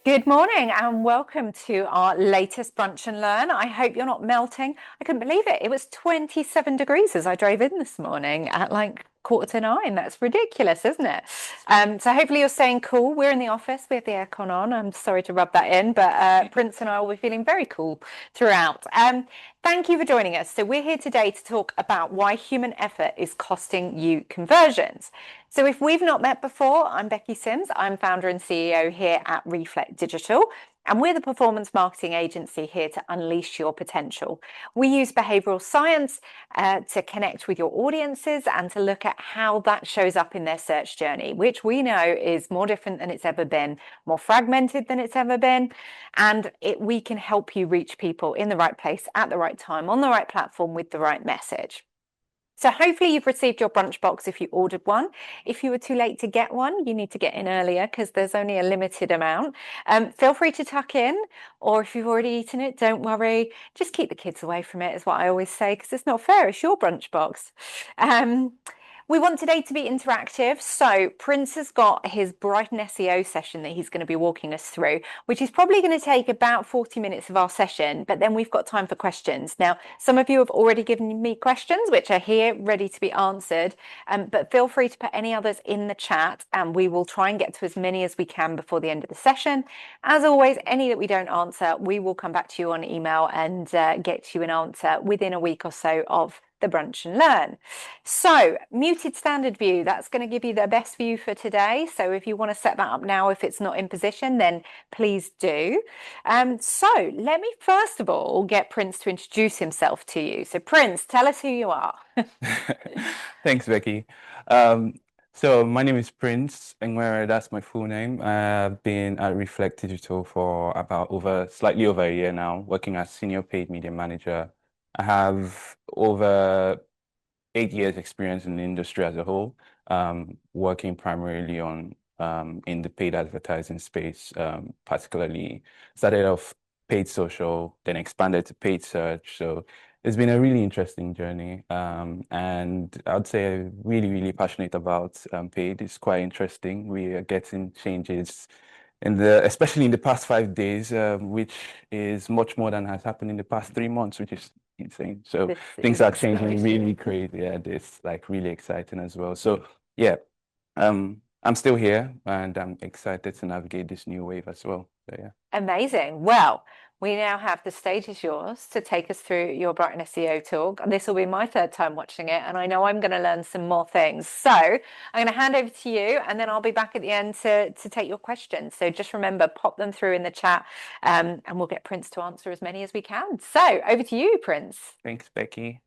Good morning and welcome to our latest Brunch and Learn. I hope you're not melting. I couldn't believe it. It was 27 degrees as I drove in this morning at like 8:45. That's ridiculous, isn't it? So hopefully you're staying cool. We're in the office. We have the aircon on. I'm sorry to rub that in, but Prince and I will be feeling very cool throughout. Thank you for joining us. So we're here today to talk about why human effort is costing you conversions. So if we've not met before, I'm Becky Sims. I'm founder and CEO here at Reflect Digital, and we're the performance marketing agency here to unleash your potential. We use behavioural science to connect with your audiences and to look at how that shows up in their search journey, which we know is more different than it's ever been, more fragmented than it's ever been, and we can help you reach people in the right place at the right time on the right platform with the right message. So hopefully you've received your brunch box if you ordered one. If you were too late to get one, you need to get in earlier because there's only a limited amount. Feel free to tuck in, or if you've already eaten it, don't worry. Just keep the kids away from it is what I always say, because it's not fair. It's your brunch box. We want today to be interactive. So Prince has got his Brighton SEO session that he's going to be walking us through, which is probably going to take about 40 minutes of our session, but then we've got time for questions. Now, some of you have already given me questions, which are here ready to be answered, but feel free to put any others in the chat and we will try and get to as many as we can before the end of the session. As always, any that we don't answer, we will come back to you on email and get you an answer within a week or so of the Brunch and Learn. So muted standard view, that's going to give you the best view for today. So if you want to set that up now, if it's not in position, then please do. So let me first of all get Prince to introduce himself to you. So Prince, tell us who you are. Thanks, Becky. So my name is Prince Enwere, that's my full name. I've been at Reflect Digital for slightly over a year now, working as Senior Paid Media Manager. I have over 8 years experience in the industry as a whole, working primarily on in the paid advertising space, particularly started off paid social, then expanded to paid search. So it's been a really interesting journey, and I'd say I'm really, really passionate about paid. It's quite interesting. We are getting changes especially in the past 5 days, which is much more than has happened in the past 3 months, which is insane. So things are changing really crazy. Yeah, it's like really exciting as well. So yeah, I'm still here and I'm excited to navigate this new wave as well. So yeah. Amazing. Well, we now have the stage is yours to take us through your Brighton SEO talk. And this will be my third time watching it, and I know I'm going to learn some more things. So I'm going to hand over to you, and then I'll be back at the end to take your questions. So just remember, pop them through in the chat, and we'll get Prince to answer as many as we can. So over to you, Prince. Thanks, Becky.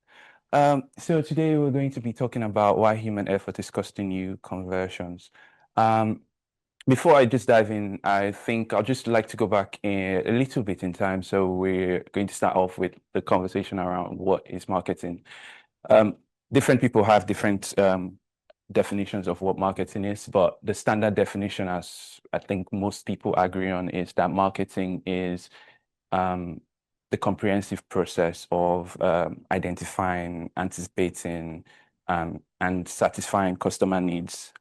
So today we're going to be talking about why human effort is costing you conversions. Before I just dive in, I think I'll just like to go back a little bit in time. So we're going to start off with the conversation around what is marketing. Different people have different definitions of what marketing is, but the standard definition, as I think most people agree on, is that marketing is the comprehensive process of identifying, anticipating, and satisfying customer needs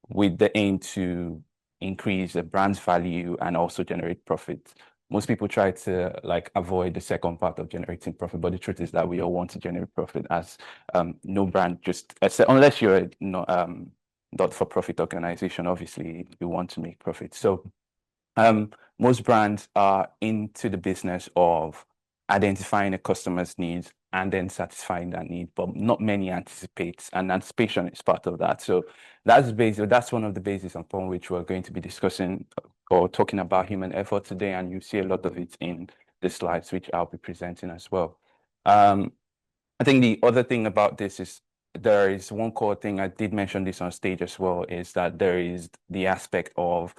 with the aim to increase the brand's value and also generate profit. Most people try to avoid the second part of generating profit, but the truth is that we all want to generate profit, as no brand unless you're a not-for-profit organization, obviously you want to make profit. So most brands are into the business of identifying a customer's needs and then satisfying that need, but not many anticipate, and anticipation is part of that. So that's one of the bases upon which we're going to be discussing or talking about human effort today, and you see a lot of it in the slides which I'll be presenting as well. I think the other thing about this is there is one core thing, I did mention this on stage as well, is that there is the aspect of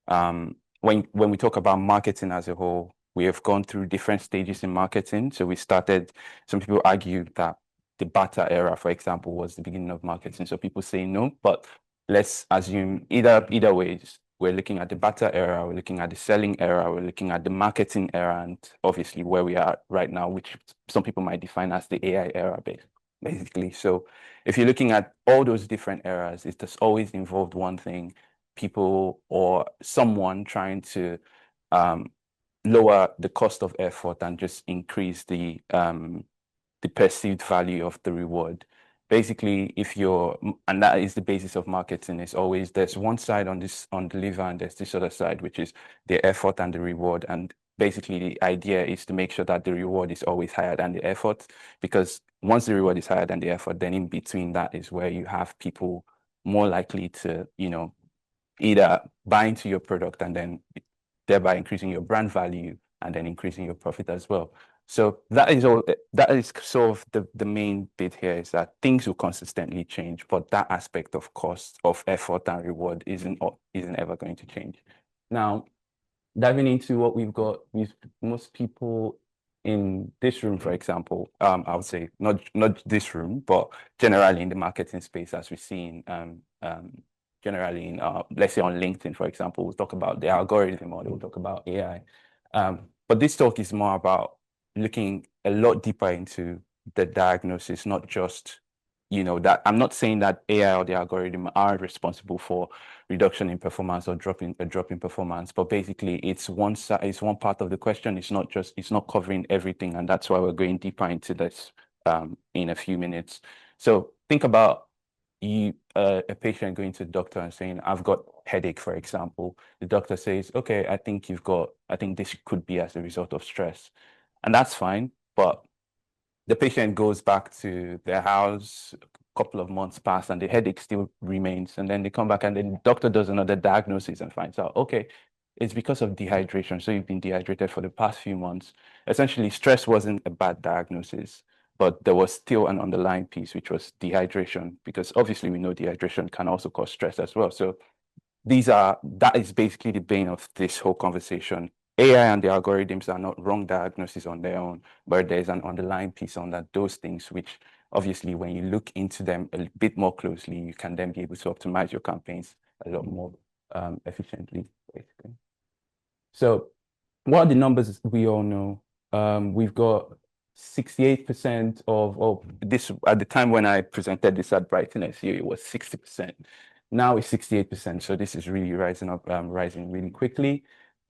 when we talk about marketing as a whole, we have gone through different stages in marketing. So some people argue that the barter era, for example, was the beginning of marketing. So people say no, but let's assume either ways. We're looking at the barter era, we're looking at the selling era, we're looking at the marketing era, and obviously where we are right now, which some people might define as the AI era, basically. So if you're looking at all those different eras, it has always involved one thing, people or someone trying to lower the cost of effort and just increase the perceived value of the reward. Basically, if you're, and that is the basis of marketing, is always there's one side on the lever and there's this other side, which is the effort and the reward. And basically the idea is to make sure that the reward is always higher than the effort, because once the reward is higher than the effort, then in between that is where you have people more likely to, either buy into your product and then thereby increasing your brand value and then increasing your profit as well. So that is sort of the main bit here, is that things will consistently change, but that aspect of cost, of effort and reward isn't ever going to change. Now, diving into what we've got with most people in this room, for example, I would say not this room, but generally in the marketing space, as we've seen, generally in let's say on LinkedIn, for example, we'll talk about the algorithm or we'll talk about AI. But this talk is more about looking a lot deeper into the diagnosis, not just, that I'm not saying that AI or the algorithm are responsible for reduction in performance or a drop in performance, but basically it's one side, it's one part of the question. It's not covering everything, and that's why we're going deeper into this in a few minutes. So think about a patient going to the doctor and saying, I've got headache, for example. The doctor says, okay, I think this could be as a result of stress. And that's fine, but the patient goes back to their house, a couple of months pass, and the headache still remains. And then they come back and then the doctor does another diagnosis and finds out, okay, it's because of dehydration. So you've been dehydrated for the past few months. Essentially, stress wasn't a bad diagnosis, but there was still an underlying piece, which was dehydration, because obviously we know dehydration can also cause stress as well. So that is basically the bane of this whole conversation. AI and the algorithms are not wrong diagnoses on their own, but there's an underlying piece on that, those things, which obviously when you look into them a bit more closely, you can then be able to optimize your campaigns a lot more efficiently, basically. So what are the numbers we all know? We've got 68% of this at the time when I presented this at brightonSEO, it was 60%. Now it's 68%. So this is really rising up, rising really quickly.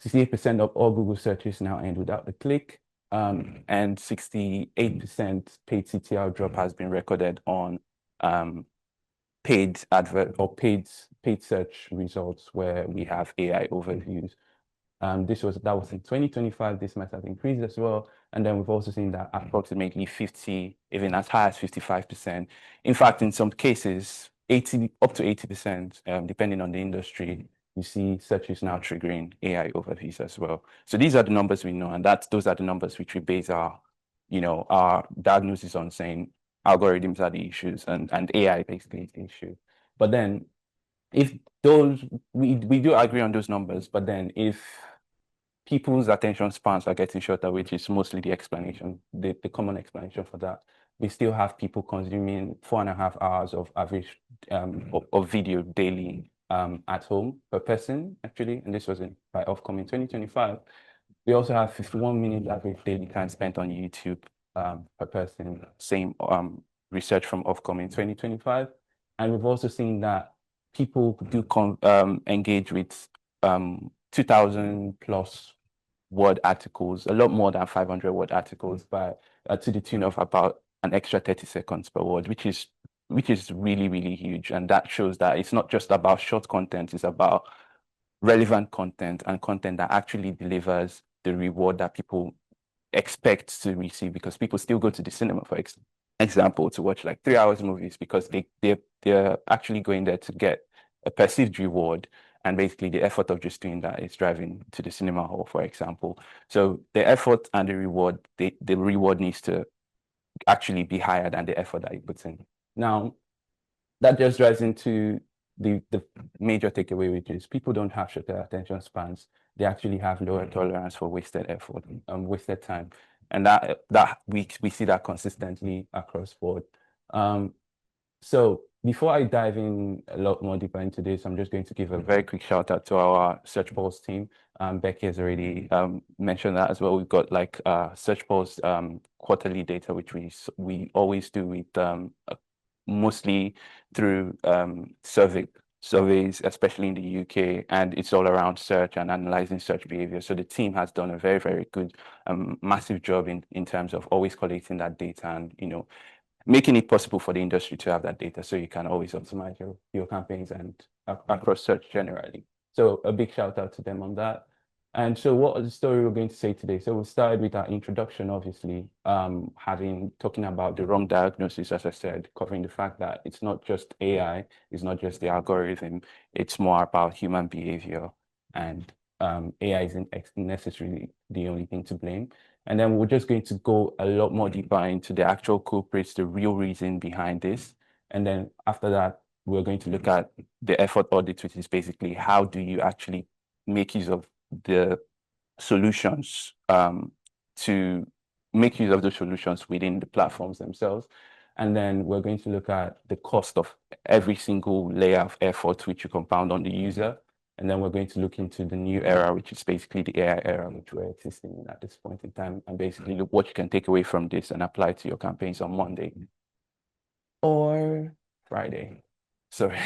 68% of all Google searches now end without the click. And 68% paid CTR drop has been recorded on paid advert or paid search results where we have AI overviews. That was in 2025. This might have increased as well. And then we've also seen that approximately 50, even as high as 55%. In fact, in some cases, up to 80%, depending on the industry, you see searches now triggering AI overviews as well. So these are the numbers we know, and those are the numbers which we base our diagnosis on, saying algorithms are the issues and AI basically is the issue. But then if those, we do agree on those numbers, but then if people's attention spans are getting shorter, which is mostly the explanation, the common explanation for that, we still have people consuming 4.5 hours of average of video daily at home per person, actually, and this was by Ofcom in 2025. We also have 51 minutes average daily time spent on YouTube per person, same research from Ofcom in 2025. And we've also seen that people do engage with 2,000 plus word articles, a lot more than 500 word articles, by to the tune of about an extra 30 seconds per word, which is really, really huge. And that shows that it's not just about short content, it's about relevant content and content that actually delivers the reward that people expect to receive, because people still go to the cinema, for example, to watch like 3 hours movies, because they're actually going there to get a perceived reward. And basically the effort of just doing that is driving to the cinema hall, for example. So the effort and the reward, the reward needs to actually be higher than the effort that you put in. Now, that just drives into the major takeaway, which is people don't have shorter attention spans. They actually have lower tolerance for wasted effort, wasted time. And that we see that consistently across board. So before I dive in a lot more deeper into this, I'm just going to give a very quick shout out to our Search Pulse team. Becky has already mentioned that as well. We've got like Search Pulse quarterly data, which we always do with mostly through survey surveys, especially in the UK, and it's all around search and analyzing search behavior. So the team has done a very, very good, massive job in terms of always collecting that data and, making it possible for the industry to have that data so you can always optimize your campaigns and across search generally. So a big shout out to them on that. And so what is the story we're going to say today? So we started with our introduction, obviously, talking about the wrong diagnosis, as I said, covering the fact that it's not just AI, it's not just the algorithm, it's more about human behavior. And AI isn't necessarily the only thing to blame. And then we're just going to go a lot more deeper into the actual culprits, the real reason behind this. And then after that, we're going to look at the effort audit, which is basically how do you actually make use of the solutions to make use of the solutions within the platforms themselves. And then we're going to look at the cost of every single layer of effort which you compound on the user. And then we're going to look into the new era, which is basically the AI era, which we're existing in at this point in time, and basically look what you can take away from this and apply to your campaigns on Monday or Friday. Sorry.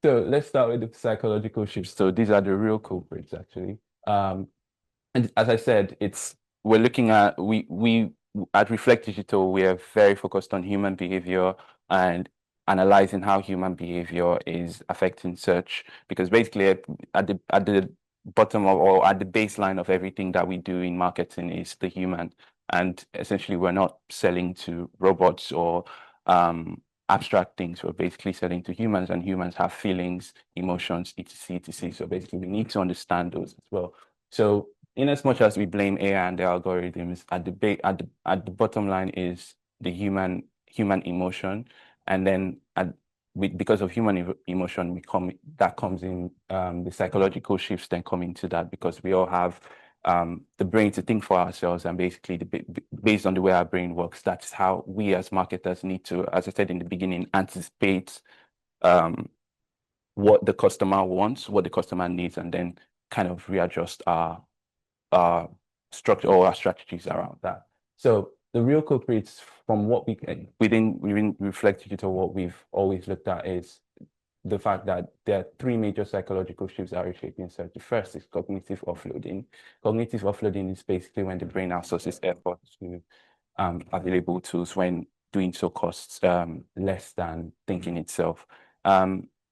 So let's start with the psychological shifts. So these are the real culprits, actually. And as I said, we're looking at we at Reflect Digital, we are very focused on human behavior and analyzing how human behavior is affecting search. Because basically at the bottom of or at the baseline of everything that we do in marketing is the human. And essentially we're not selling to robots or abstract things. We're basically selling to humans, and humans have feelings, emotions, etc., etc. So basically, we need to understand those as well. So, in as much as we blame AI and the algorithms, at the bottom line is the human emotion, and then because of human emotion, that comes in the psychological shifts then come into that because we all have the brain to think for ourselves, and basically based on the way our brain works, that's how we as marketers need to, as I said in the beginning, anticipate what the customer wants, what the customer needs, and then kind of readjust our structure or our strategies around that. So the real culprits from what within Reflect Digital, what we've always looked at is the fact that there are three major psychological shifts that are reshaping search. The first is cognitive offloading. Cognitive offloading is basically when the brain outsources effort to available tools when doing so costs less than thinking itself.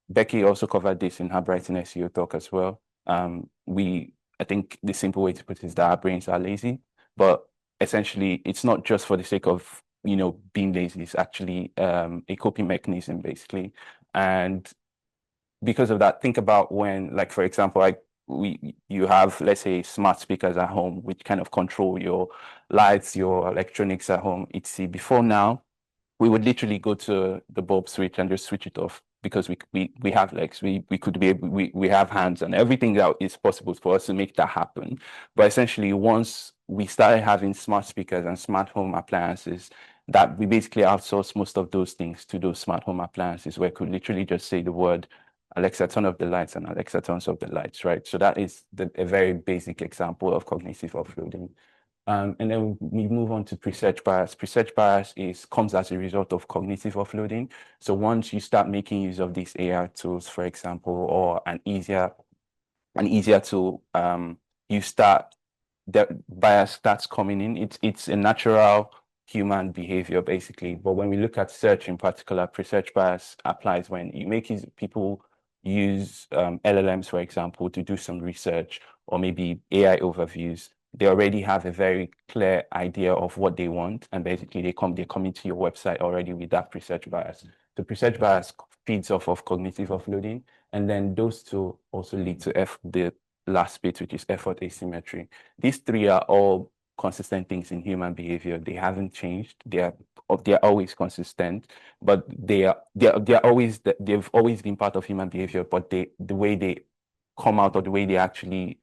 Becky also covered this in her brightonSEO talk as well. I think the simple way to put it is that our brains are lazy, but essentially it's not just for the sake of being lazy. It's actually a coping mechanism basically. And because of that, think about when, like, for example, you have, let's say, smart speakers at home, which kind of control your lights, your electronics at home. Before now, we would literally go to the bulb switch and just switch it off because we have legs, we could be able, we have hands and everything that is possible for us to make that happen. But essentially, once we started having smart speakers and smart home appliances, that we basically outsource most of those things to those smart home appliances where I could literally just say the word, Alexa, turn off the lights, and Alexa turns off the lights, right? So that is a very basic example of cognitive offloading. And then we move on to pre-search bias. Pre-search bias comes as a result of cognitive offloading. So once you start making use of these AI tools, for example, or an easier tool, the bias starts coming in. It's a natural human behavior, basically. But when we look at search in particular, pre-search bias applies when people use LLMs, for example, to do some research or maybe AI overviews. They already have a very clear idea of what they want, and basically they come into your website already with that pre-search bias. The pre-search bias feeds off of cognitive offloading, and then those two also lead to the last bit, which is effort asymmetry. These three are all consistent things in human behavior. They haven't changed. They're always consistent, but they've always been part of human behavior. But the way they come out or the way they actually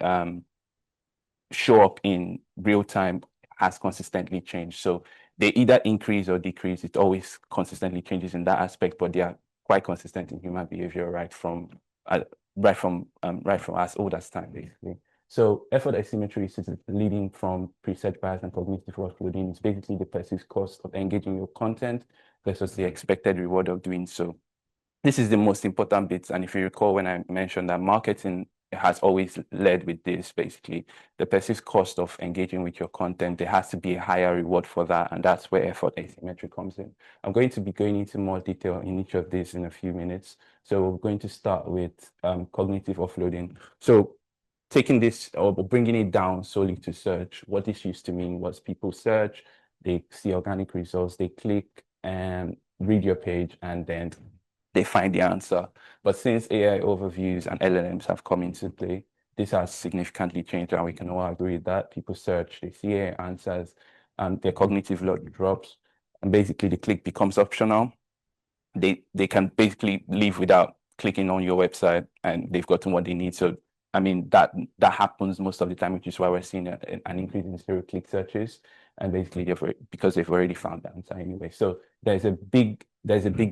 show up in real time has consistently changed. So they either increase or decrease. It always consistently changes in that aspect, but they are quite consistent in human behavior right from as old as time, basically. So effort asymmetry is leading from pre-search bias and cognitive offloading. It's basically the perceived cost of engaging your content versus the expected reward of doing so. this is the most important bit. And if you recall when I mentioned that marketing has always led with this, basically, the perceived cost of engaging with your content, there has to be a higher reward for that. And that's where effort asymmetry comes in. I'm going to be going into more detail in each of these in a few minutes. So we're going to start with cognitive offloading. So taking this or bringing it down solely to search, what this used to mean was people search, they see organic results, they click and read your page, and then they find the answer. But since AI overviews and LLMs have come into play, this has significantly changed, and we can all agree that people search, they see AI answers, and their cognitive load drops, and basically the click becomes optional. They can basically live without clicking on your website, and they've gotten what they need. So I mean that happens most of the time, which is why we're seeing an increase in zero click searches, and basically because they've already found the answer anyway. So there's a big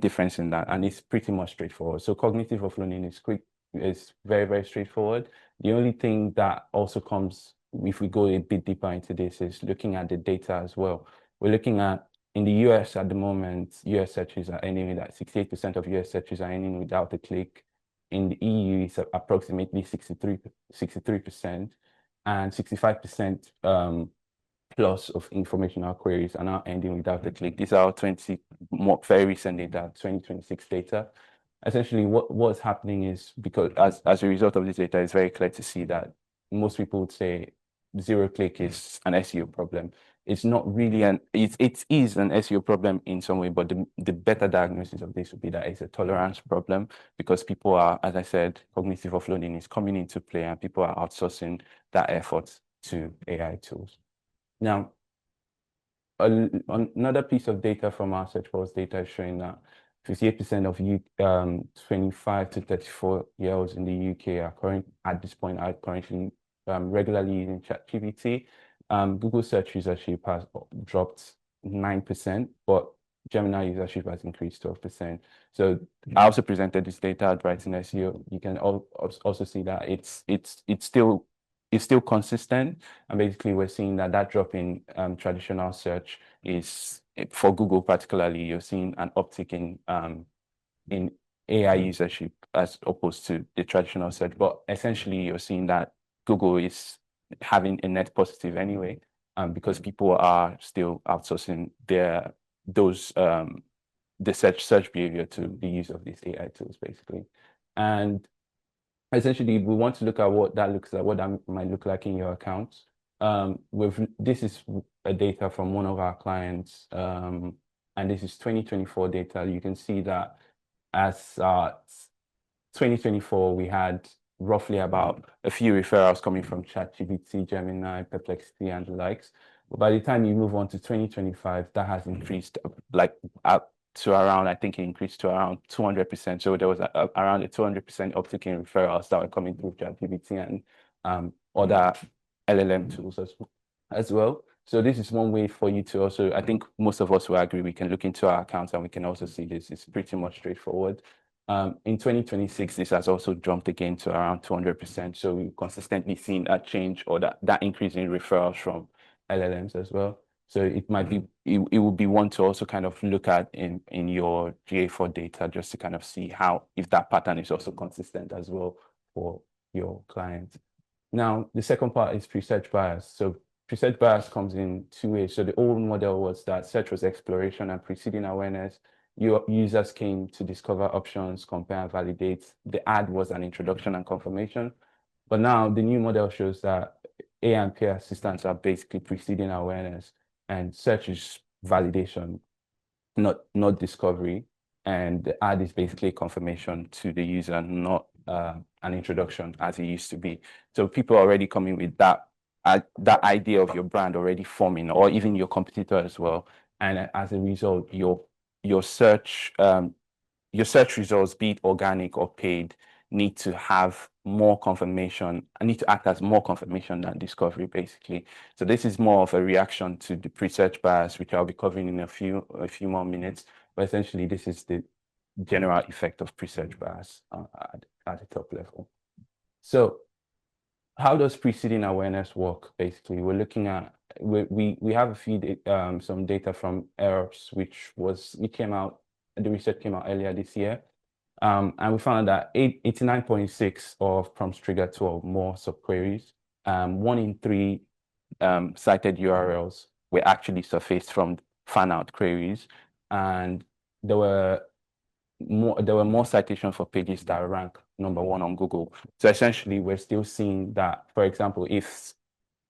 difference in that, and it's pretty much straightforward. So cognitive offloading is quick, is very, very straightforward. The only thing that also comes if we go a bit deeper into this is looking at the data as well. We're looking at in the US at the moment, US searches are ending with that 68% of US searches are ending without a click. In the EU, it's approximately 63%, and 65% plus of informational queries are now ending without a click. These are 20 more very recent data, 2026 data. Essentially, what's happening is because as a result of this data, it's very clear to see that most people would say zero click is an SEO problem. It's not really it is an SEO problem in some way, but the better diagnosis of this would be that it's a tolerance problem, because people are, as I said, cognitive offloading is coming into play, and people are outsourcing that effort to AI tools. Now, another piece of data from our search pulse data is showing that 58% of 25 to 34-year-olds in the UK at this point are currently regularly using ChatGPT. Google search usership has dropped 9%, but Gemini usership has increased 12%. So I also presented this data at brightonSEO. You can also see that it's still consistent, and basically we're seeing that drop in traditional search is, for Google particularly, you're seeing an uptick in AI usership as opposed to the traditional search. But essentially, you're seeing that Google is having a net positive anyway, because people are still outsourcing the search behavior to the use of these AI tools, basically. And essentially, we want to look at what that looks like, what that might look like in your accounts. This is a data from one of our clients, and this is 2024 data. You can see that as 2024, we had roughly about a few referrals coming from ChatGPT, Gemini, Perplexity, and the likes. But by the time you move on to 2025, that has increased like up to around, I think it increased to around 200%. So there was around a 200% uptick in referrals that were coming through ChatGPT and other LLM tools as well. So this is one way for you to also, I think most of us will agree, we can look into our accounts and we can also see this. It's pretty much straightforward. In 2026, this has also jumped again to around 200%. So we've consistently seen that change, or that increase in referrals from LLMs as well. So it might be, it would be one to also kind of look at in your GA4 data, just to kind of see if that pattern is also consistent as well for your clients. Now, the second part is pre-search bias. So pre-search bias comes in two ways. So the old model was that search was exploration and preceding awareness. Your users came to discover options, compare, and validate. The ad was an introduction and confirmation. But now the new model shows that AI and peer assistants are basically preceding awareness, and search is validation, not discovery. And the ad is basically a confirmation to the user, not an introduction as it used to be. So people are already coming with that idea of your brand already forming, or even your competitor as well. And as a result, your search results, be it organic or paid, need to have more confirmation. I need to act as more confirmation than discovery, basically. So this is more of a reaction to the pre-search bias, which I'll be covering in a few more minutes. But essentially, this is the general effect of pre-search bias at the top level. So how does preceding awareness work? Basically, we're looking at we have a few some data from ERPS, which came out. The research came out earlier this year. And we found that 89.6 of prompts triggered two or more subqueries. 1 in 3 cited URLs were actually surfaced from fan out queries, and there were more citations for pages that rank #1 on Google. So essentially, we're still seeing that, for example, if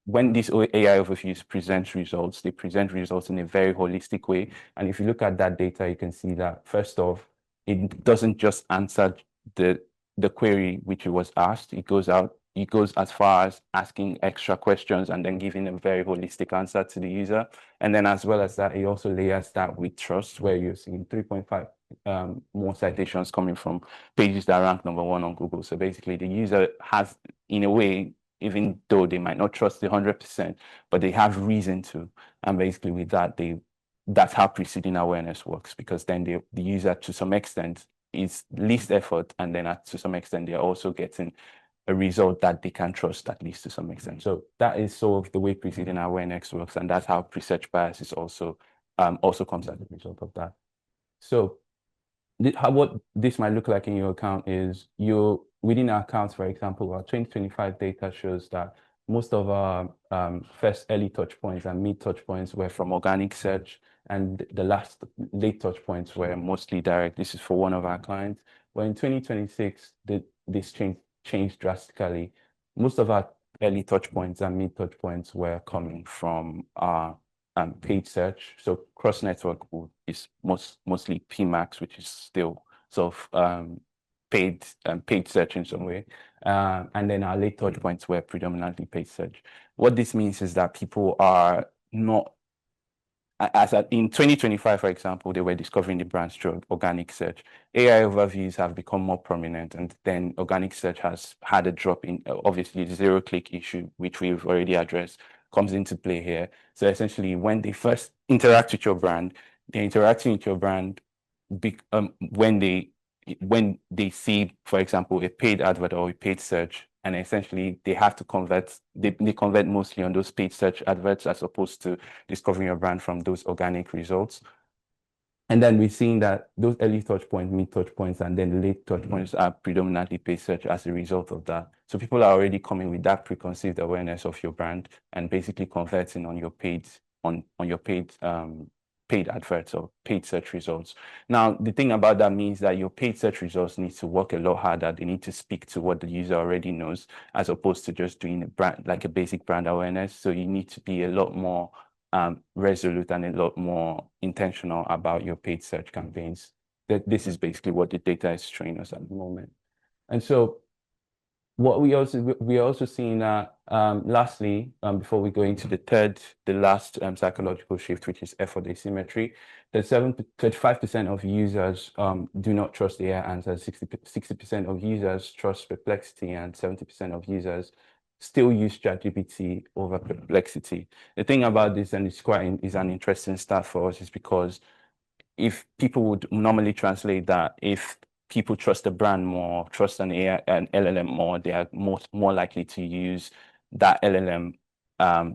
when these AI overviews present results, they present results in a very holistic way. And if you look at that data, you can see that first off, it doesn't just answer the query which it was asked. It goes as far as asking extra questions and then giving a very holistic answer to the user. And then as well as that, it also layers that with trust, where you're seeing 3.5 more citations coming from pages that rank #1 on Google. So basically, the user has, in a way, even though they might not trust the 100%, but they have reason to. And basically with that, that's how preceding awareness works, because then the user, to some extent, is least effort, and then to some extent, they're also getting a result that they can trust, at least to some extent. So that is sort of the way preceding awareness works, and that's how pre-search bias is also comes as a result of that. So what this might look like in your account is within our accounts, for example, our 2025 data shows that most of our first early touch points and mid touch points were from organic search, and the last late touch points were mostly direct. This is for one of our clients. But in 2026, this changed drastically. Most of our early touch points and mid touch points were coming from our paid search. So cross network is mostly PMAX, which is still sort of paid search in some way. And then our late touch points were predominantly paid search. What this means is that people are not, in 2025, for example, they were discovering the brands through organic search. AI overviews have become more prominent, and then organic search has had a drop in, obviously, the zero-click issue, which we've already addressed, comes into play here. So essentially, when they first interact with your brand, they're interacting with your brand when they see, for example, a paid advert or a paid search, and essentially they have to convert, they convert mostly on those paid search adverts as opposed to discovering your brand from those organic results. And then we're seeing that those early touch points, mid touch points, and then late touch points are predominantly paid search as a result of that. So people are already coming with that preconceived awareness of your brand and basically converting on your paid paid adverts or paid search results. Now, the thing about that means that your paid search results need to work a lot harder. They need to speak to what the user already knows, as opposed to just doing a brand, like a basic brand awareness. So you need to be a lot more resolute and a lot more intentional about your paid search campaigns. This is basically what the data is showing us at the moment. And so what we are also seeing that lastly, before we go into the last psychological shift, which is effort asymmetry, that 35% of users do not trust the AI answers, 60% of users trust Perplexity, and 70% of users still use ChatGPT over Perplexity. The thing about this, and it's is an interesting stat for us, is because if people would normally translate that, if people trust the brand more, trust an AI, an LLM more, they are more likely to use that LLM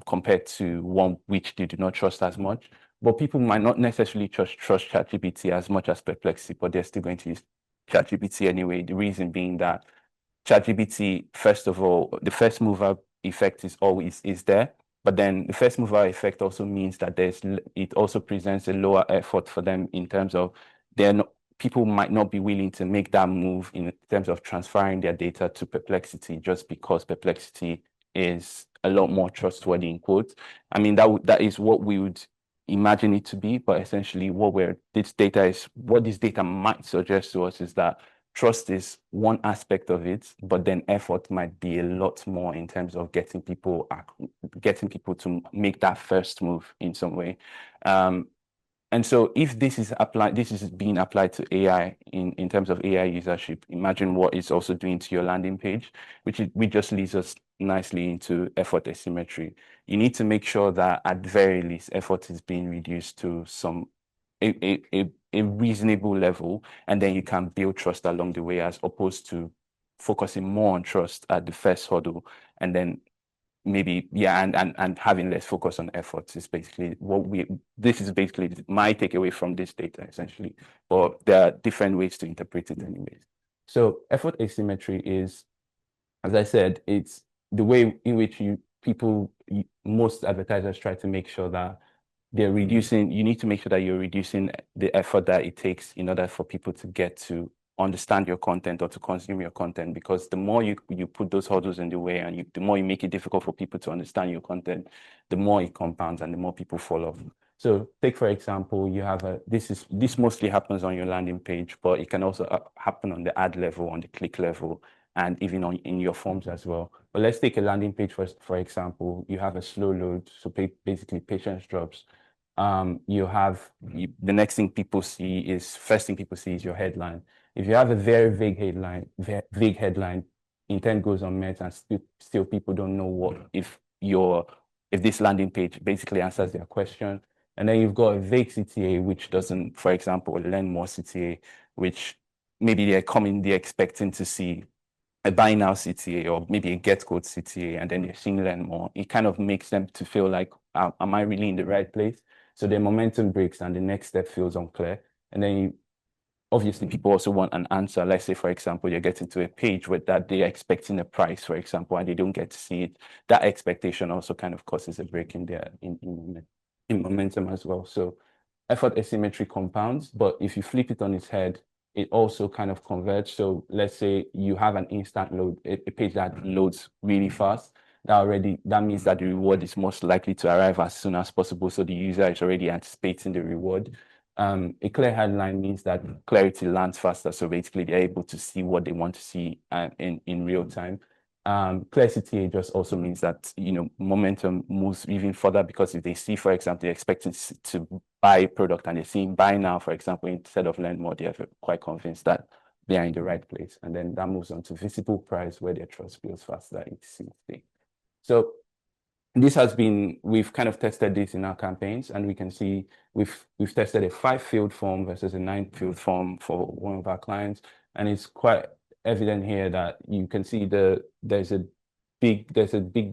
compared to one which they do not trust as much. But people might not necessarily trust ChatGPT as much as Perplexity, but they're still going to use ChatGPT anyway. The reason being that ChatGPT, first of all, the first mover effect is always there. But then the first mover effect also means that it also presents a lower effort for them in terms of people might not be willing to make that move in terms of transferring their data to Perplexity just because Perplexity is a lot more trustworthy in quotes. I mean, that is what we would imagine it to be, but essentially what this data might suggest to us is that trust is one aspect of it, but then effort might be a lot more in terms of getting people to make that first move in some way. And so if this is being applied to AI in terms of AI usership, imagine what it's also doing to your landing page, which just leads us nicely into effort asymmetry. You need to make sure that at the very least effort is being reduced to a reasonable level, and then you can build trust along the way, as opposed to focusing more on trust at the first hurdle and then maybe, yeah, and having less focus on efforts is basically this is basically my takeaway from this data, essentially. But there are different ways to interpret it anyways. So effort asymmetry is, as I said, it's the way in which most advertisers try to make sure that you need to make sure that you're reducing the effort that it takes in order for people to get to understand your content or to consume your content, because the more you put those hurdles in the way and the more you make it difficult for people to understand your content, the more it compounds and the more people fall off. So take, for example, you have this mostly happens on your landing page, but it can also happen on the ad level, on the click level, and even in your forms as well. But let's take a landing page for example. You have a slow load, so basically patience drops. The next thing first thing people see is your headline. If you have a very vague headline, intent goes unmet, and still people don't know if this landing page basically answers their question. And then you've got a vague CTA, which doesn't, for example, learn more CTA, which maybe they're expecting to see a buy now CTA or maybe a get code CTA, and then they're seeing learn more. It kind of makes them to feel like, am I really in the right place? So their momentum breaks and the next step feels unclear. And then obviously people also want an answer. Let's say, for example, you're getting to a page where that they're expecting a price, for example, and they don't get to see it. That expectation also kind of causes a break in momentum as well. So effort asymmetry compounds, but if you flip it on its head, it also kind of converges. So let's say you have an instant load, a page that loads really fast. That means that the reward is most likely to arrive as soon as possible. So the user is already anticipating the reward. A clear headline means that clarity lands faster. So basically they're able to see what they want to see in real time. Clear CTA just also means that, momentum moves even further, because if they see, for example, they're expecting to buy a product and they're seeing buy now, for example, instead of learn more, they're quite convinced that they are in the right place. And then that moves on to visible price, where their trust builds faster, etc. So we've kind of tested this in our campaigns, and we can see we've tested a 5-field form versus a 9-field form for one of our clients. And it's quite evident here that you can see there's a big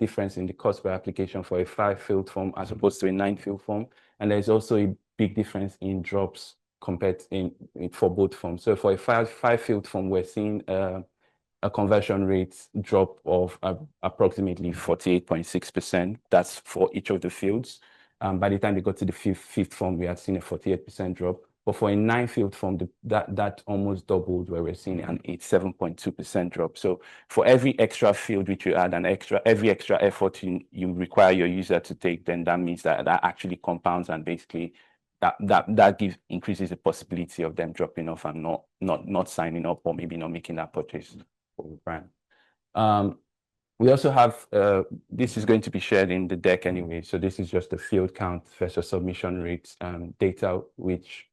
difference in the cost per application for a 5-field form as opposed to a 9-field form. And there's also a big difference in drops for both forms. So for a 5-field form, we're seeing a conversion rate drop of approximately 48.6%. That's for each of the fields. By the time they got to the fifth form, we had seen a 48% drop. But for a 9-field form, that almost doubled, where we're seeing an 87.2% drop. So for every extra field which you add, every extra effort you require your user to take, then that means that actually compounds, and basically that increases the possibility of them dropping off and not signing up, or maybe not making that purchase for the brand. We also have, this is going to be shared in the deck anyway. So this is just the field count versus submission rates data, which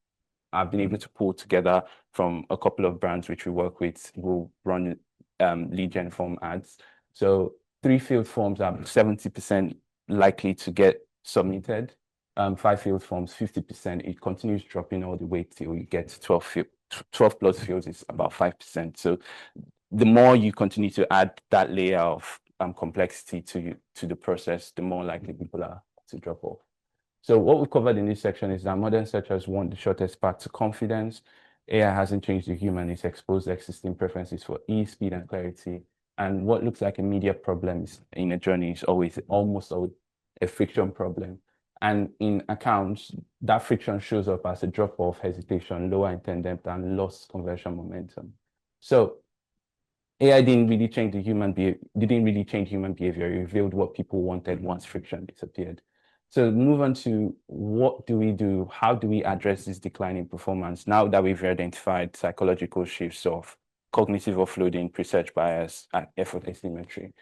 I've been able to pull together from a couple of brands which we work with who run lead gen form ads. So 3-field forms are 70% likely to get submitted. 5-field forms, 50%. It continues dropping all the way till you get 12 plus fields is about 5%. So the more you continue to add that layer of complexity to the process, the more likely people are to drop off. So what we covered in this section is that modern searchers want the shortest path to confidence. AI hasn't changed the human, it's exposed existing preferences for ease, speed, and clarity. And what looks like a media problem in a journey is almost always a friction problem. And in accounts, that friction shows up as a drop-off, hesitation, lower intent depth, and lost conversion momentum. So AI didn't really change human behavior. It revealed what people wanted once friction disappeared. So move on to what do we do? How do we address this decline in performance now that we've identified psychological shifts of cognitive offloading, pre-search bias, and effort asymmetry?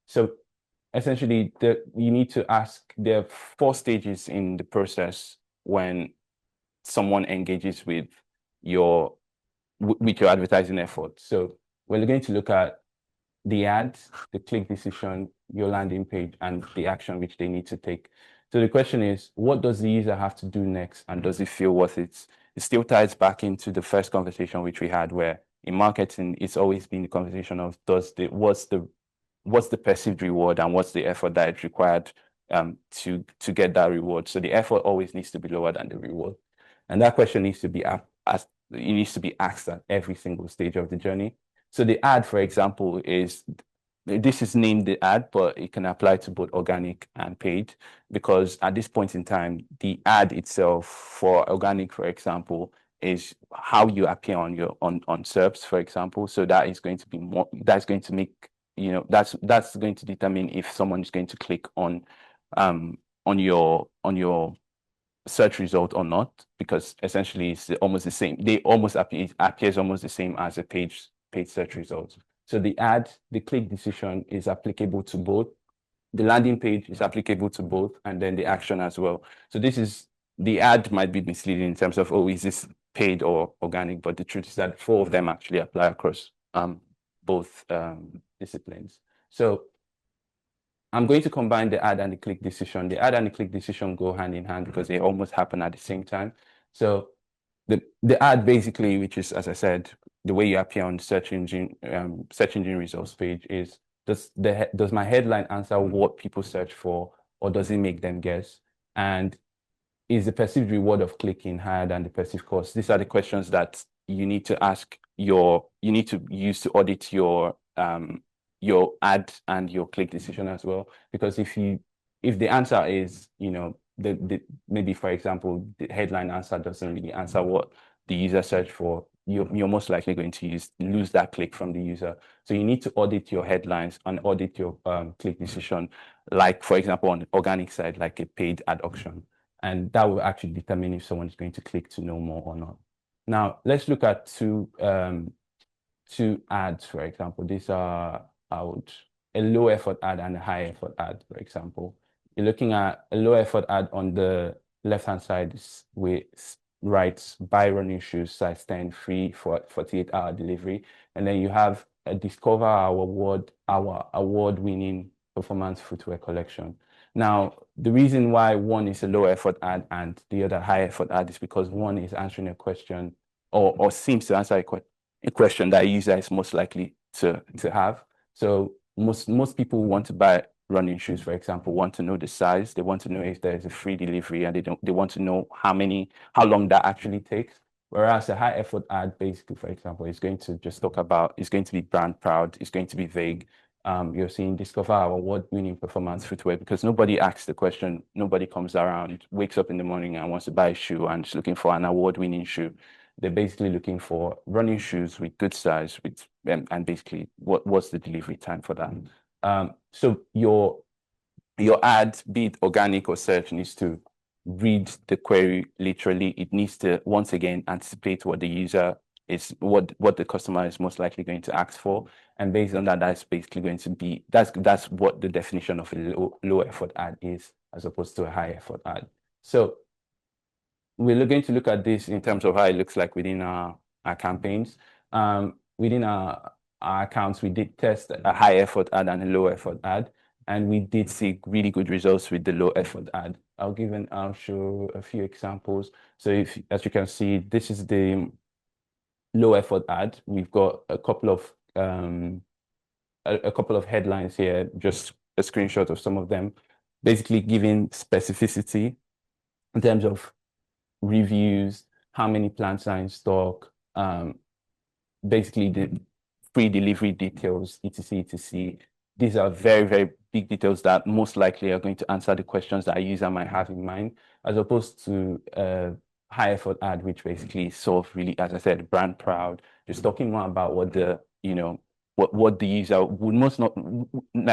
So essentially, you need to ask, there are 4 stages in the process when someone engages with your advertising effort. So we're going to look at the ad, the click decision, your landing page, and the action which they need to take. So the question is, what does the user have to do next, and does it feel worth it? It still ties back into the first conversation which we had, where in marketing, it's always been the conversation of what's the what's the perceived reward and what's the effort that is required to get that reward. So the effort always needs to be lower than the reward. And that question needs to be asked, it needs to be asked at every single stage of the journey. So the ad, for example, this is named the ad, but it can apply to both organic and paid, because at this point in time, the ad itself for organic, for example, is how you appear on your on SERPs, for example. So that is going to be more, that's going to make, that's going to determine if someone is going to click on your search result or not, because essentially it's almost the same. They almost appears almost the same as a paid search result. So the click decision is applicable to both. The landing page is applicable to both, and then the action as well. So the ad might be misleading in terms of, oh, is this paid or organic? But the truth is that 4 of them actually apply across both disciplines. So I'm going to combine the ad and the click decision. The ad and the click decision go hand in hand because they almost happen at the same time. So the ad basically, which is, as I said, the way you appear on search engine results page, is does my headline answer what people search for, or does it make them guess? And is the perceived reward of clicking higher than the perceived cost? These are the questions that you need to ask you need to use to audit your ad and your click decision as well. Because if the answer is, maybe, for example, the headline answer doesn't really answer what the user searched for, you're most likely going to lose that click from the user. So you need to audit your headlines and audit your click decision, like, for example, on the organic side, like a paid ad auction. And that will actually determine if someone is going to click to know more or not. Now, let's look at two ads, for example. These are a low effort ad and a high effort ad, for example. You're looking at a low effort ad on the left-hand side writes buy running shoes, size 10, free for 48-hour delivery. And then you have a discover our award-winning performance footwear collection. Now, the reason why one is a low effort ad and the other high effort ad is because one is answering a question or seems to answer a question that a user is most likely to have. So most people who want to buy running shoes, for example, want to know the size. They want to know if there's a free delivery, and they want to know how long that actually takes. Whereas a high effort ad, basically, for example, is going to just it's going to be brand proud, it's going to be vague. You're seeing discover our award-winning performance footwear, because nobody asks the question, nobody comes around, wakes up in the morning and wants to buy a shoe and is looking for an award-winning shoe. They're basically looking for running shoes with good size, and basically what's the delivery time for that. So your ad, be it organic or search, needs to read the query literally. It needs to, once again, anticipate what the user is, what the customer is most likely going to ask for. And based on that, that's basically going to be, that's what the definition of a low effort ad is, as opposed to a high effort ad. So we're going to look at this in terms of how it looks like within our campaigns. Within our accounts, we did test a high effort ad and a low effort ad, and we did see really good results with the low effort ad. I'll show a few examples. So as you can see, this is the low effort ad. We've got a couple of headlines here, just a screenshot of some of them, basically giving specificity in terms of reviews, how many plants are in stock, basically the free delivery details, etc, etc. These are very, very big details that most likely are going to answer the questions that a user might have in mind, as opposed to a high effort ad, which basically sort of really, as I said, brand proud, just talking more about what the, what the user would most not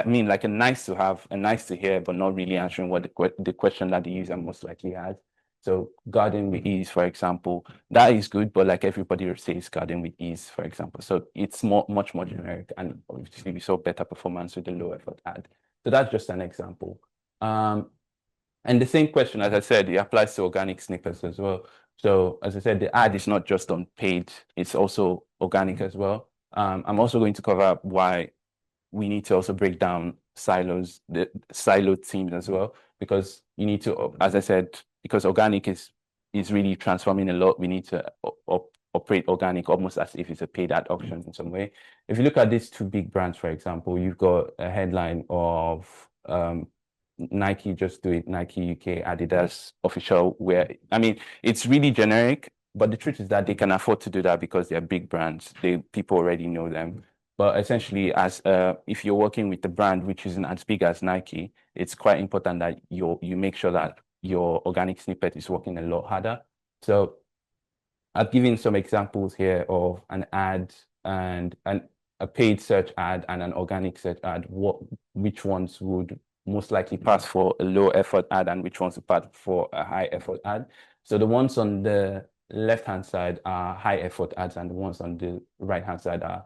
mean, like a nice to have, a nice to hear, but not really answering what the question that the user most likely has. So garden with ease, for example, that is good, but like everybody says garden with ease, for example. So it's much more generic, and obviously we saw better performance with the low effort ad. So that's just an example. And the same question, as I said, it applies to organic snippets as well. So as I said, the ad is not just on paid, it's also organic as well. I'm also going to cover why we need to also break down silos, the siloed teams as well, because you need to, as I said, because organic is really transforming a lot, we need to operate organic, almost as if it's a paid ad auction in some way. If you look at these two big brands, for example, you've got a headline of Nike Just Do It, Nike UK, Adidas official wear. I mean, it's really generic, but the truth is that they can afford to do that because they're big brands. People already know them. But essentially, as if you're working with a brand which isn't as big as Nike, it's quite important that you make sure that your organic snippet is working a lot harder. So I've given some examples here of an ad and a paid search ad and an organic search ad. Which ones would most likely pass for a low effort ad and which ones would pass for a high effort ad? So the ones on the left-hand side are high effort ads and the ones on the right-hand side are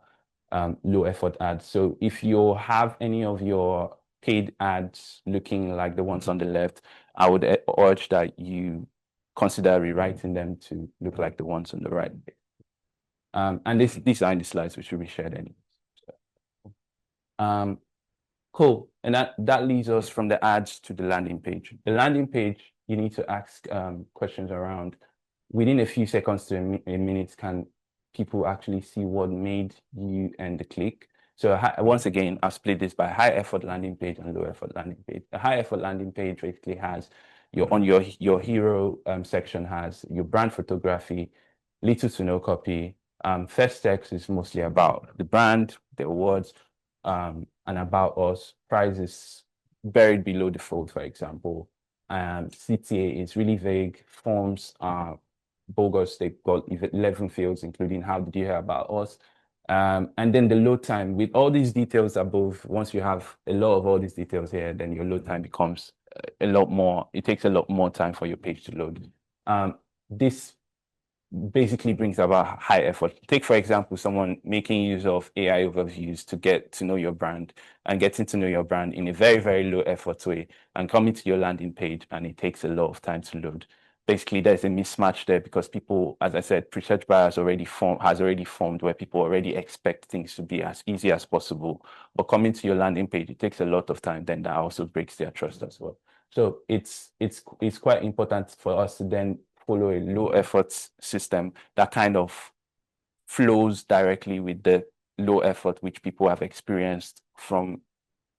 low effort ads. So if you have any of your paid ads looking like the ones on the left, I would urge that you consider rewriting them to look like the ones on the right. And these are in the slides, which will be shared anyway. Cool. And that leads us from the ads to the landing page. The landing page, you need to ask questions around. Within a few seconds to a minute, can people actually see what made you end the click? So once again, I've split this by high effort landing page and low effort landing page. A high effort landing page basically has your hero section has your brand photography, little to no copy. First text is mostly about the brand, the awards, and about us. Price is buried below the fold, for example. CTA is really vague. Forms are bogus. They've got 11 fields, including how did you hear about us? And then the load time with all these details above, once you have a lot of all these details here, then your load time becomes a lot more. It takes a lot more time for your page to load. This basically brings about high effort. Take, for example, someone making use of AI overviews to get to know your brand and getting to know your brand in a very, very low effort way and coming to your landing page, and it takes a lot of time to load. Basically, there's a mismatch there because people, as I said, pre-search bias has already formed where people already expect things to be as easy as possible. But coming to your landing page, it takes a lot of time. Then that also breaks their trust as well. So it's quite important for us to then follow a low effort system that kind of flows directly with the low effort which people have experienced from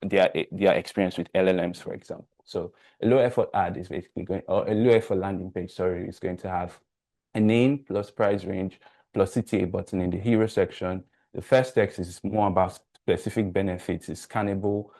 their experience with LLMs, for example. So a low effort ad is basically or a low effort landing page, sorry, is going to have a name plus price range plus CTA button in the hero section. The first text is more about specific benefits. It's scannable.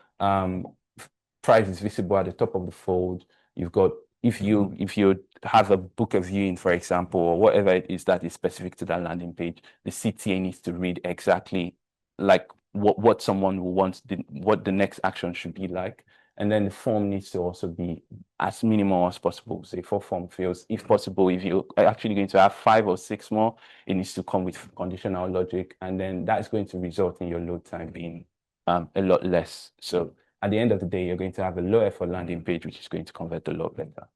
Price is visible at the top of the fold. You've got if you have a book of viewing, for example, or whatever it is that is specific to that landing page, the CTA needs to read exactly like what someone will want, what the next action should be like. And then the form needs to also be as minimal as possible. Say 4 form fields. If possible, if you're actually going to have 5 or 6 more, it needs to come with conditional logic. And then that's going to result in your load time being a lot less. So at the end of the day, you're going to have a low effort landing page, which is going to convert a lot better.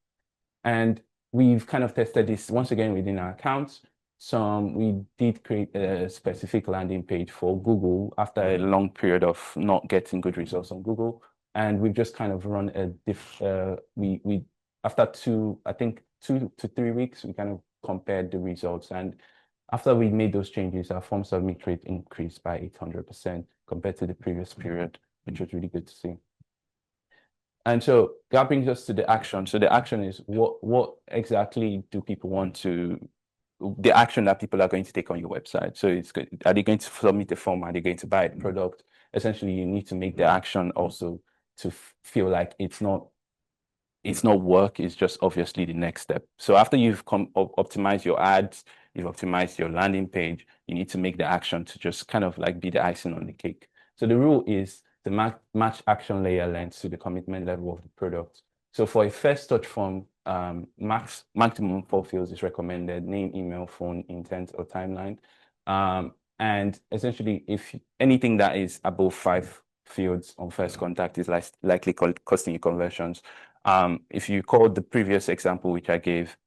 And we've kind of tested this once again within our accounts. We did create a specific landing page for Google after a long period of not getting good results on Google. And we've just kind of run after 2 to 3 weeks, we kind of compared the results. And after we made those changes, our form submit rate increased by 800% compared to the previous period, which was really good to see. And so that brings us to the action. So the action is what exactly do people want to, the action that people are going to take on your website. So are they going to submit a form? Are they going to buy a product? Essentially, you need to make the action also to feel like it's not work, it's just obviously the next step. So after you've optimized your ads, you've optimized your landing page, you need to make the action to just kind of like be the icing on the cake. So the rule is the match action layer length to the commitment level of the product. So for a first touch form, maximum 4 fields is recommended: name, email, phone, intent, or timeline. And essentially, if anything that is above 5 fields on first contact is likely costing you conversions. If you call the previous example, which I gave,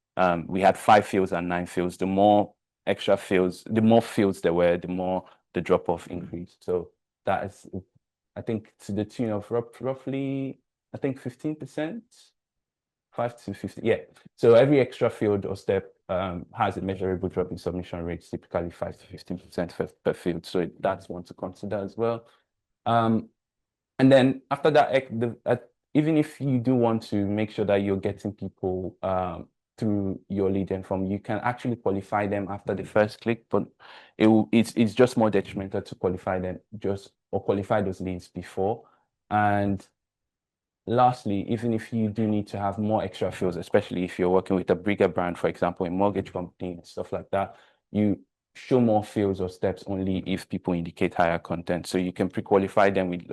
we had 5 fields and 9 fields. The more extra fields, the more fields there were, the more the drop-off increased. So that is, I think, to the tune of roughly, I think 15%. 5 to 50. Yeah. So every extra field or step has a measurable drop in submission rates, typically 5 to 15% per field. So that's one to consider as well. And then after that, even if you do want to make sure that you're getting people through your lead gen form, you can actually qualify them after the first click, but it's just more detrimental to qualify them or qualify those leads before. And lastly, even if you do need to have more extra fields, especially if you're working with a bigger brand, for example, a mortgage company and stuff like that, you show more fields or steps only if people indicate higher content. So you can pre-qualify them with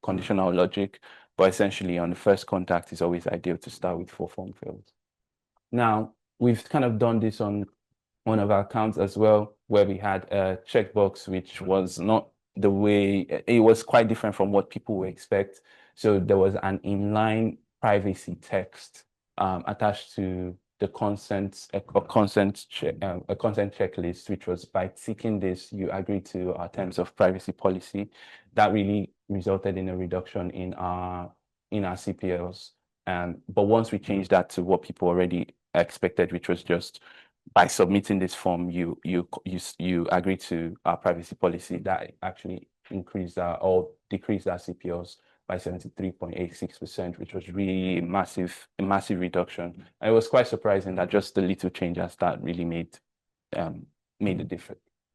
conditional logic, but essentially on the first contact, it's always ideal to start with 4 form fields. Now, we've kind of done this on one of our accounts as well, where we had a checkbox, which was not the way, it was quite different from what people would expect. So there was an inline privacy text attached to the a consent checklist, which was by ticking this, you agree to our terms of privacy policy. That really resulted in a reduction in our CPLs. But once we changed that to what people already expected, which was just by submitting this form, you agree to our privacy policy, that actually increased or decreased our CPLs by 73.86%, which was really a massive reduction. And it was quite surprising that just the little changes that really made a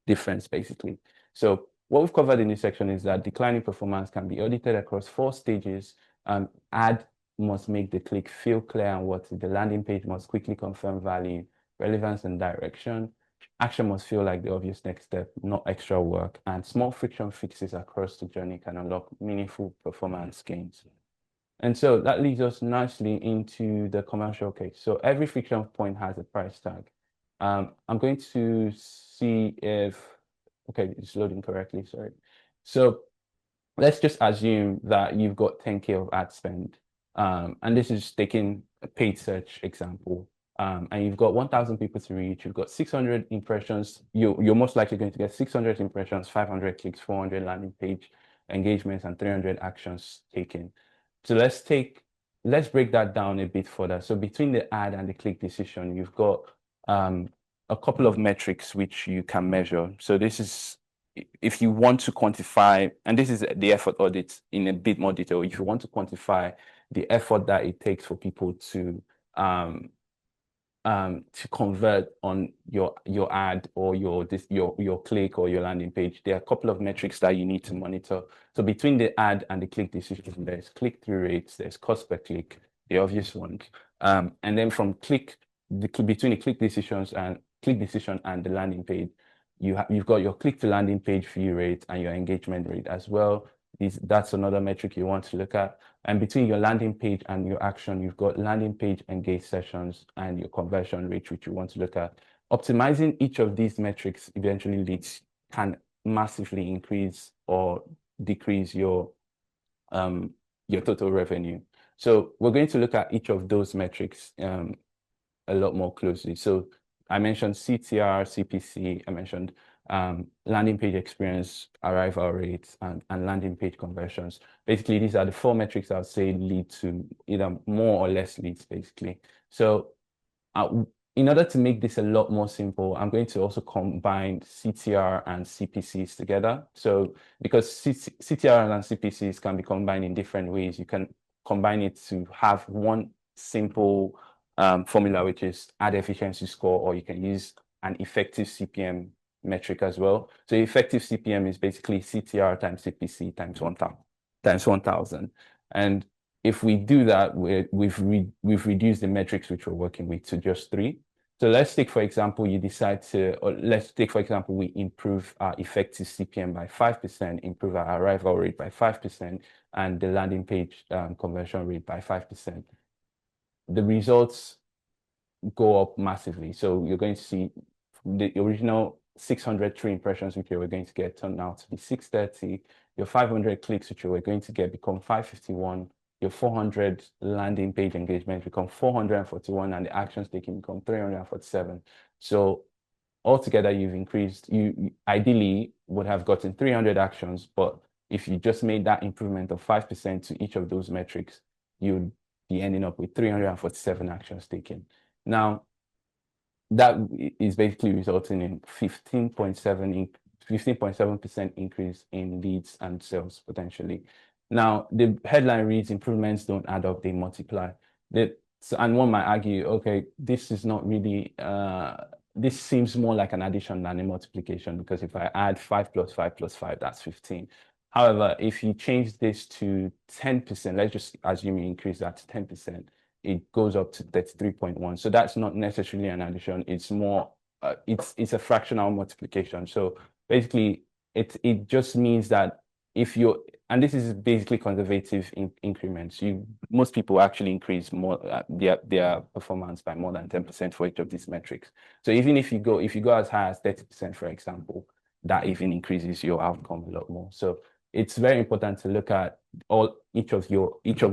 difference, basically. So what we've covered in this section is that declining performance can be audited across 4 stages. Ad must make the click feel clear and what the landing page must quickly confirm value, relevance, and direction. Action must feel like the obvious next step, not extra work, and small friction fixes across the journey can unlock meaningful performance gains. And so that leads us nicely into the commercial case. So every friction point has a price tag. I'm going to see if, okay, it's loading correctly, sorry. So let's just assume that you've got 10K of ad spend. And this is taking a paid search example. And you've got 1,000 people to reach, you've got 600 impressions. You're most likely going to get 600 impressions, 500 clicks, 400 landing page engagements, and 300 actions taken. So let's break that down a bit further. So between the ad and the click decision, you've got a couple of metrics which you can measure. So this is, if you want to quantify, and this is the effort audit in a bit more detail, if you want to quantify the effort that it takes for people to convert on your ad or your click or your landing page, there are a couple of metrics that you need to monitor. So between the ad and the click decision, there's click-through rates, there's cost per click, the obvious ones, and then from between the click decision and the landing page, you've got your click to landing page view rate and your engagement rate as well. That's another metric you want to look at. And between your landing page and your action, you've got landing page engaged sessions and your conversion rate, which you want to look at. Optimizing each of these metrics eventually can massively increase or decrease your total revenue. So we're going to look at each of those metrics a lot more closely. So I mentioned CTR, CPC, I mentioned landing page experience, arrival rates, and landing page conversions. Basically, these are the 4 metrics I would say lead to either more or less leads, basically. So in order to make this a lot more simple, I'm going to also combine CTR and CPCs together. So because CTR and CPCs can be combined in different ways, you can combine it to have one simple formula, which is ad efficiency score, or you can use an effective CPM metric as well. So effective CPM is basically CTR times CPC times 1,000. And if we do that, we've reduced the metrics which we're working with to just 3. So let's take, for example, we improve our effective CPM by 5%, improve our arrival rate by 5%, and the landing page conversion rate by 5%. The results go up massively. So you're going to see the original 600 true impressions which you were going to get turned out to be 630. Your 500 clicks which you were going to get become 551. Your 400 landing page engagement become 441, and the actions taken become 347. So altogether, you've increased. You ideally would have gotten 300 actions, but if you just made that improvement of 5% to each of those metrics, you'd basically ending up with 347 actions taken. Now, that is basically resulting in 15.7% increase in leads and sales potentially. Now, the headline reads, improvements don't add up, they multiply. And one might argue, okay, this is not really, this seems more like an addition than a multiplication, because if I add 5 plus 5 plus 5, that's 15. However, if you change this to 10%, let's just assume you increase that to 10%, it goes up to 33.1. So that's not necessarily an addition. It's more, it's a fractional multiplication. So basically, it just means that if you're, and this is basically conservative increments. Most people actually increase more their performance by more than 10% for each of these metrics. So even if you go as high as 30%, for example, that even increases your outcome a lot more. So it's very important to look at each of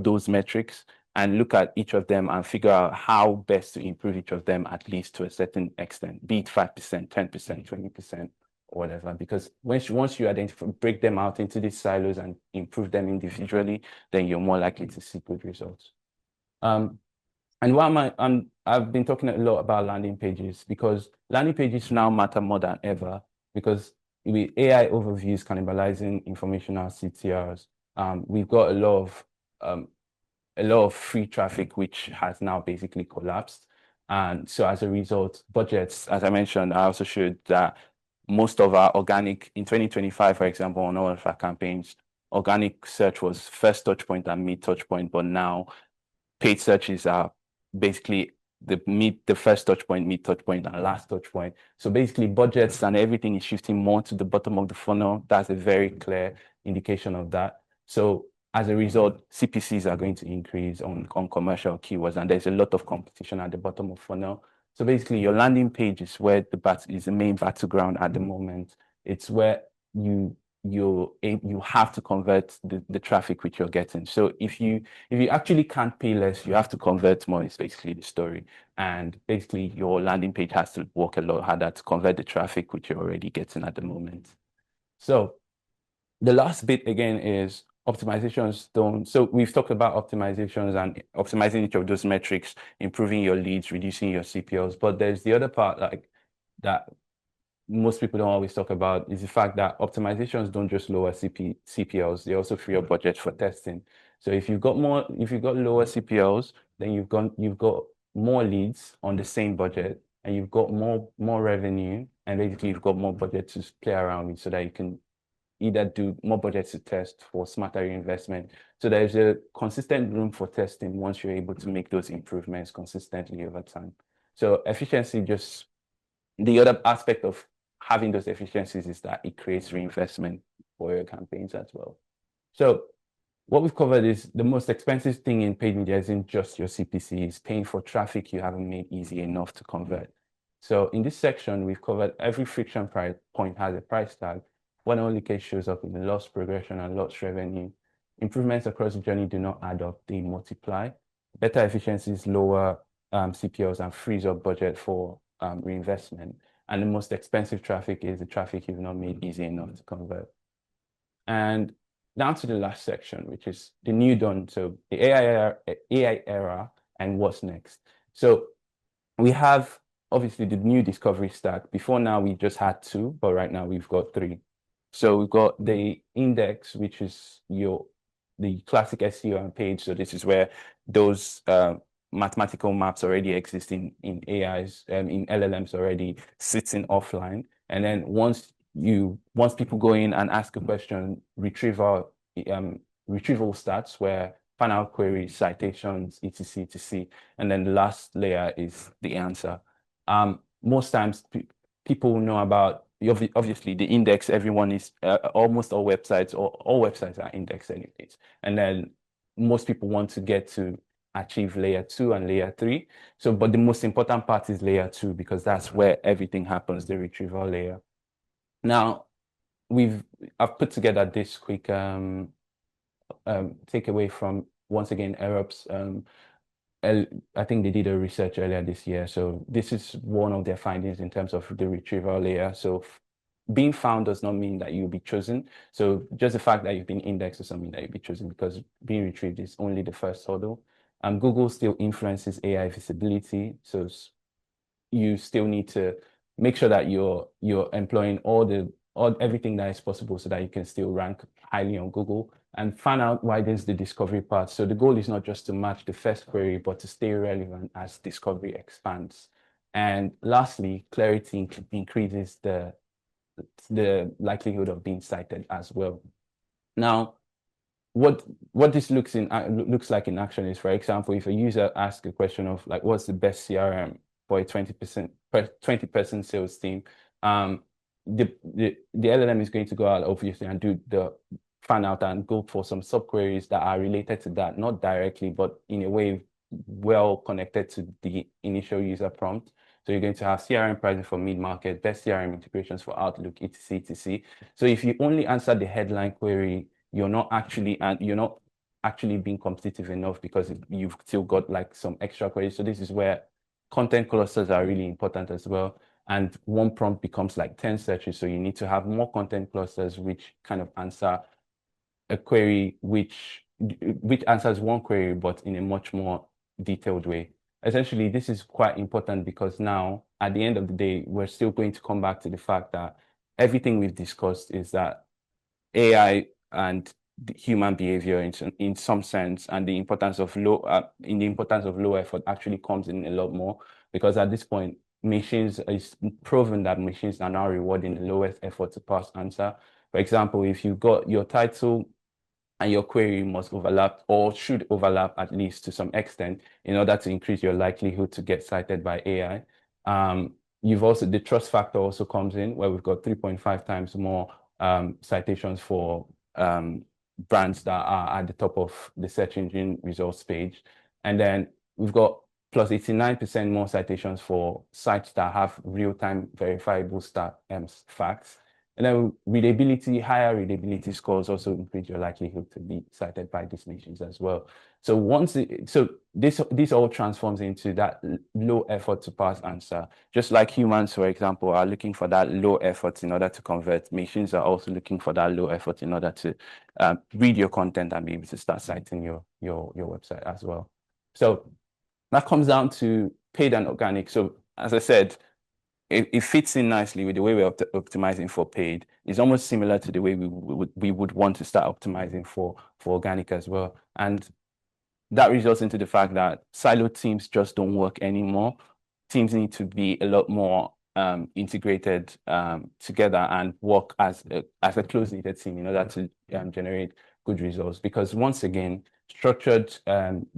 those metrics and look at each of them and figure out how best to improve each of them, at least to a certain extent, be it 5%, 10%, 20%, or whatever. Because once you identify, break them out into these silos and improve them individually, then you're more likely to see good results. And I've been talking a lot about landing pages, because landing pages now matter more than ever, because with AI overviews cannibalizing informational CTRs, we've got a lot of free traffic, which has now basically collapsed. And so as a result, budgets, as I mentioned, I also showed that most of our organic, in 2025, for example, on all of our campaigns, organic search was first touch point and mid touch point, but now paid searches are basically the first touch point, mid touch point, and last touch point. So basically budgets and everything is shifting more to the bottom of the funnel. That's a very clear indication of that. So as a result, CPCs are going to increase on commercial keywords, and there's a lot of competition at the bottom of funnel. So basically, your landing page is where the main battleground at the moment. It's where you have to convert the traffic which you're getting. So if you actually can't pay less, you have to convert more, is basically the story. And basically, your landing page has to work a lot harder to convert the traffic which you're already getting at the moment. So the last bit again is optimizations don't. So we've talked about optimizations and optimizing each of those metrics, improving your leads, reducing your CPLs. But there's the other part, like that most people don't always talk about, is the fact that optimizations don't just lower CPLs, they also free up budget for testing. So if you've got lower CPLs, then you've got more leads on the same budget, and you've got more revenue, and basically you've got more budget to play around with, so that you can either do more budgets to test for smarter investment. So there's a consistent room for testing once you're able to make those improvements consistently over time. So efficiency, just the other aspect of having those efficiencies is that it creates reinvestment for your campaigns as well. So what we've covered is the most expensive thing in paid media isn't just your CPC, it's paying for traffic you haven't made easy enough to convert. So in this section, we've covered every friction point has a price tag. When all leakage shows up in the loss progression and loss revenue, improvements across the journey do not add up, they multiply. Better efficiencies lower CPLs and frees up budget for reinvestment. And the most expensive traffic is the traffic you've not made easy enough to convert. And down to the last section, which is the new done. So the AI era and what's next. So we have obviously the new discovery stack. Before now, we just had 2, but right now we've got 3. So we've got the index, which is the classic SEO and page. So this is where those mathematical maps already exist in AIs, in LLMs already sitting offline. And then once people go in and ask a question, retrieval starts, where final queries, citations, etc, etc. And then the last layer is the answer. Most times people know about, obviously, the index. Everyone is almost all websites are indexed anyways. And then most people want to get to achieve layer 2 and layer 3. So, but the most important part is layer 2, because that's where everything happens, the retrieval layer. Now, I've put together this quick takeaway from, once again, Arabs. I think they did a research earlier this year. So this is one of their findings in terms of the retrieval layer. So being found does not mean that you'll be chosen. So just the fact that you've been indexed does not mean that you'll be chosen, because being retrieved is only the first hurdle. Google still influences AI visibility, so you still need to make sure that you're employing all everything that is possible so that you can still rank highly on Google and find out why there's the discovery part. So the goal is not just to match the first query, but to stay relevant as discovery expands. And lastly, clarity increases the likelihood of being cited as well. Now, what this looks like in action is, for example, if a user asks a question of like, what's the best CRM for a 20% sales team, the LLM is going to go out obviously and do the find out and go for some subqueries that are related to that, not directly, but in a way well connected to the initial user prompt. So you're going to have CRM pricing for mid-market, best CRM integrations for Outlook, etc., etc. So if you only answer the headline query, you're not actually being competitive enough because you've still got like some extra queries. So this is where content clusters are really important as well. And one prompt becomes like 10 searches. So you need to have more content clusters which kind of answer a query which answers one query, but in a much more detailed way. Essentially, this is quite important because now, at the end of the day, we're still going to come back to the fact that everything we've discussed is that AI and the human behavior in some sense, and the importance of low effort actually comes in a lot more because at this point, it's proven that machines are now rewarding the lowest effort to pass answer. For example, if you got your title and your query must overlap or should overlap at least to some extent in order to increase your likelihood to get cited by AI. The trust factor also comes in where we've got 3.5 times more citations for brands that are at the top of the search engine results page. And then we've got plus 89% more citations for sites that have real-time verifiable facts. And then higher readability scores also increase your likelihood to be cited by these machines as well. So this all transforms into that low effort to pass answer. Just like humans, for example, are looking for that low effort in order to convert, machines are also looking for that low effort in order to read your content and be able to start citing your website as well. So that comes down to paid and organic. So as I said, it fits in nicely with the way we're optimizing for paid. It's almost similar to the way we would want to start optimizing for organic as well. And that results into the fact that siloed teams just don't work anymore. Teams need to be a lot more integrated together and work as a close-knitted team in order to generate good results. Because once again, structured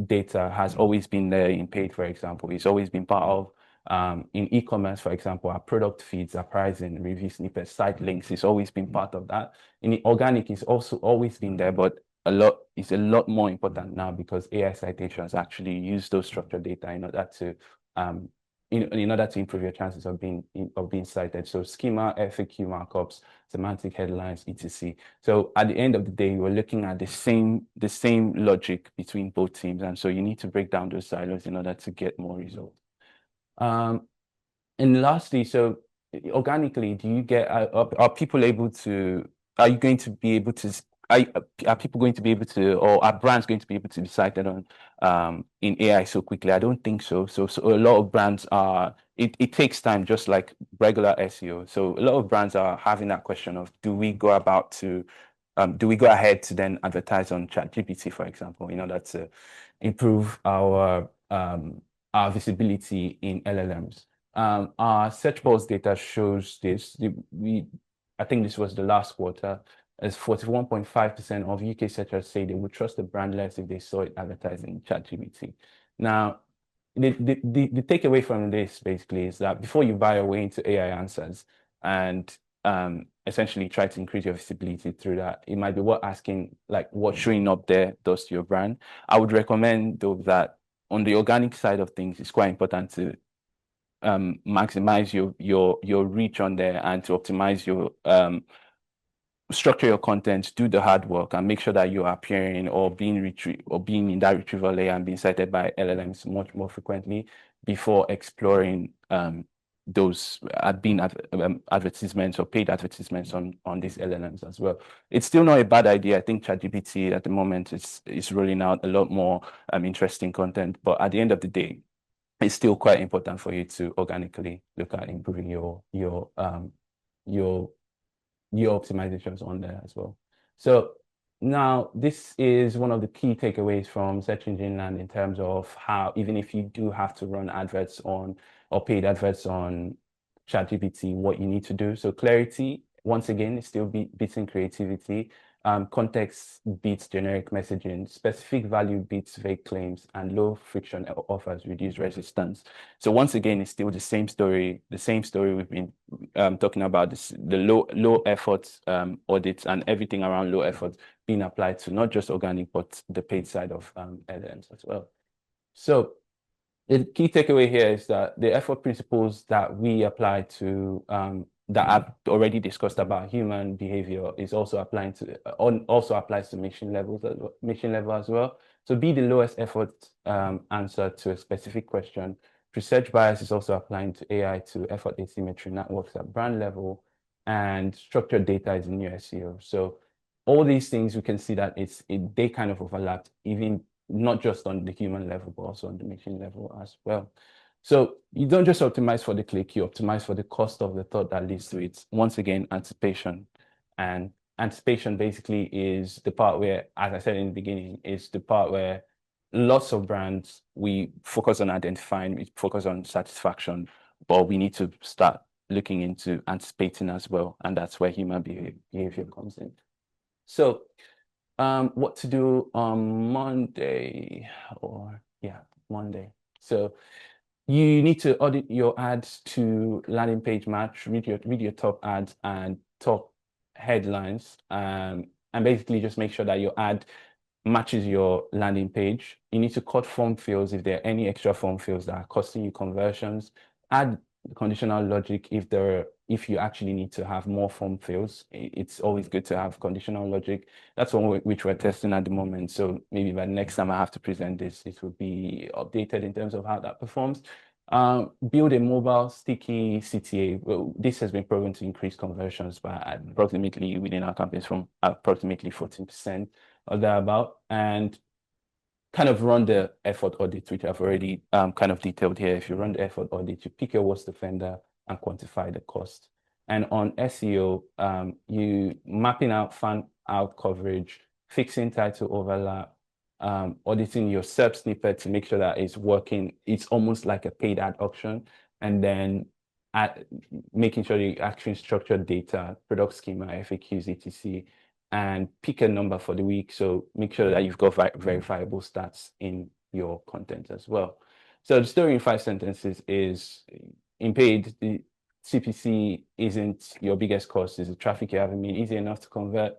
data has always been there in paid, for example. It's always been part of in e-commerce, for example, our product feeds, our pricing, review snippets, site links, it's always been part of that. In organic, it's also always been there, but it's a lot more important now because AI citations actually use those structured data in order to in order to improve your chances of being cited. So schema, FAQ markups, semantic headlines, etc. So at the end of the day, we're looking at the same logic between both teams, and so you need to break down those silos in order to get more results. And lastly, so organically, do you get are people able to? Are you going to be able to? Are people going to be able to, or are brands going to be able to be cited on in AI so quickly? I don't think so. So a lot of brands are. It takes time, just like regular SEO. So a lot of brands are having that question of, do we go ahead to then advertise on ChatGPT, for example, in order to improve our visibility in LLMs. Our search pulse data shows this. I think this was the last quarter, as 41.5% of UK searchers say they would trust the brand less if they saw it advertised in ChatGPT. Now, the takeaway from this basically is that before you buy your way into AI answers and essentially try to increase your visibility through that, it might be worth asking like what showing up there does to your brand. I would recommend though that on the organic side of things, it's quite important to maximize your reach on there and to optimize your structure your content, do the hard work, and make sure that you are appearing or being in that retrieval layer and being cited by LLMs much more frequently before exploring those being advertisements or paid advertisements on these LLMs as well. It's still not a bad idea. I think ChatGPT at the moment is rolling out a lot more interesting content, but at the end of the day, it's still quite important for you to organically look at improving your optimizations on there as well. So now this is one of the key takeaways from search engine land in terms of how, even if you do have to run adverts on or paid adverts on ChatGPT, what you need to do. So clarity, once again, is still beating creativity. Context beats generic messaging, specific value beats vague claims, and low friction offers reduce resistance. So once again, it's still the same story we've been talking about, the low effort audits and everything around low effort being applied to not just organic, but the paid side of LLMs as well. So the key takeaway here is that the effort principles that we apply to that I've already discussed about human behavior is also applying to also applies to machine level as well. So be the lowest effort answer to a specific question. Research bias is also applying to AI to effort asymmetry networks at brand level, and structured data is in new SEO. So all these things we can see that they kind of overlap, even not just on the human level, but also on the machine level as well. So you don't just optimize for the click, you optimize for the cost of the thought that leads to it. Once again, anticipation. And anticipation basically is the part where, as I said in the beginning, is the part where lots of brands, we focus on identifying, we focus on satisfaction, but we need to start looking into anticipating as well. And that's where human behavior comes in. So what to do on Monday, Monday. So you need to audit your ads to landing page match, read your top ads and top headlines, and basically just make sure that your ad matches your landing page. You need to cut form fields if there are any extra form fields that are costing you conversions. Add conditional logic if you actually need to have more form fields. It's always good to have conditional logic. That's one which we're testing at the moment. So maybe by the next time I have to present this, it will be updated in terms of how that performs. Build a mobile sticky CTA. Well, this has been proven to increase conversions by approximately within our campaigns from approximately 14% or thereabout, and kind of run the effort audit, which I've already kind of detailed here. If you run the effort audit, you pick your worst offender and quantify the cost. And on SEO, you mapping out fan out coverage, fixing title overlap, auditing your SERP snippet to make sure that it's working. It's almost like a paid ad auction. And then making sure you actually structure data, product schema, FAQs, etc., and pick a number for the week. So make sure that you've got verifiable stats in your content as well. So the story in 5 sentences is, in paid, the CPC isn't your biggest cost. Is the traffic you haven't made easy enough to convert.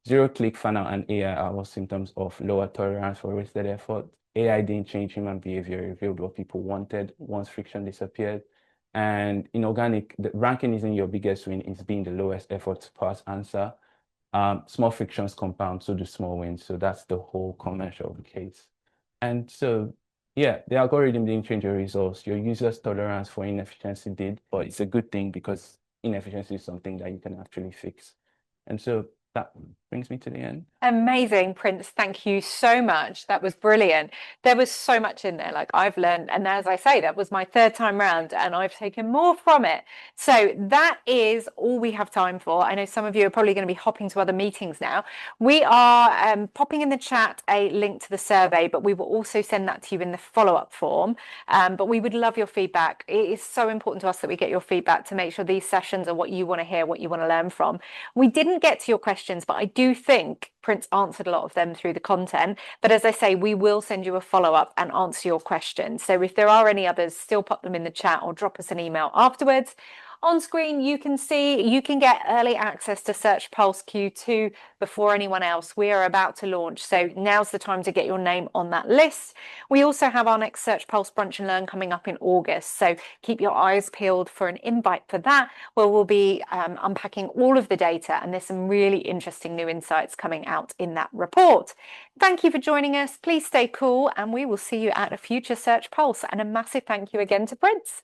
Zero-click, funnel, and AI are all symptoms of lower tolerance for wasted effort. AI didn't change human behavior, it revealed what people wanted once friction disappeared. And in organic, the ranking isn't your biggest win, it's being the lowest effort to pass answer. Small frictions compound to the small wins. So that's the whole commercial case. And so, yeah, the algorithm didn't change your results. Your users' tolerance for inefficiency did, but it's a good thing because inefficiency is something that you can actually fix. And so that brings me to the end. Amazing, Prince. Thank you so much. That was brilliant. There was so much in there. Like, I've learned, and as I say, that was my 3rd time round and I've taken more from it. So that is all we have time for. I know some of you are probably going to be hopping to other meetings now. We are popping in the chat a link to the survey, but we will also send that to you in the follow-up form. But we would love your feedback. It is so important to us that we get your feedback to make sure these sessions are what you want to hear, what you want to learn from. We didn't get to your questions, but I do think Prince answered a lot of them through the content. But as I say, we will send you a follow-up and answer your questions. So if there are any others, still pop them in the chat or drop us an email afterwards. On screen, you can see you can get early access to Search Pulse Q2 before anyone else. We are about to launch, so now's the time to get your name on that list. We also have our next Search Pulse Brunch and Learn coming up in August, so keep your eyes peeled for an invite for that, where we'll be unpacking all of the data, and there's some really interesting new insights coming out in that report. Thank you for joining us. Please stay cool, and we will see you at a future Search Pulse. And a massive thank you again to Prince.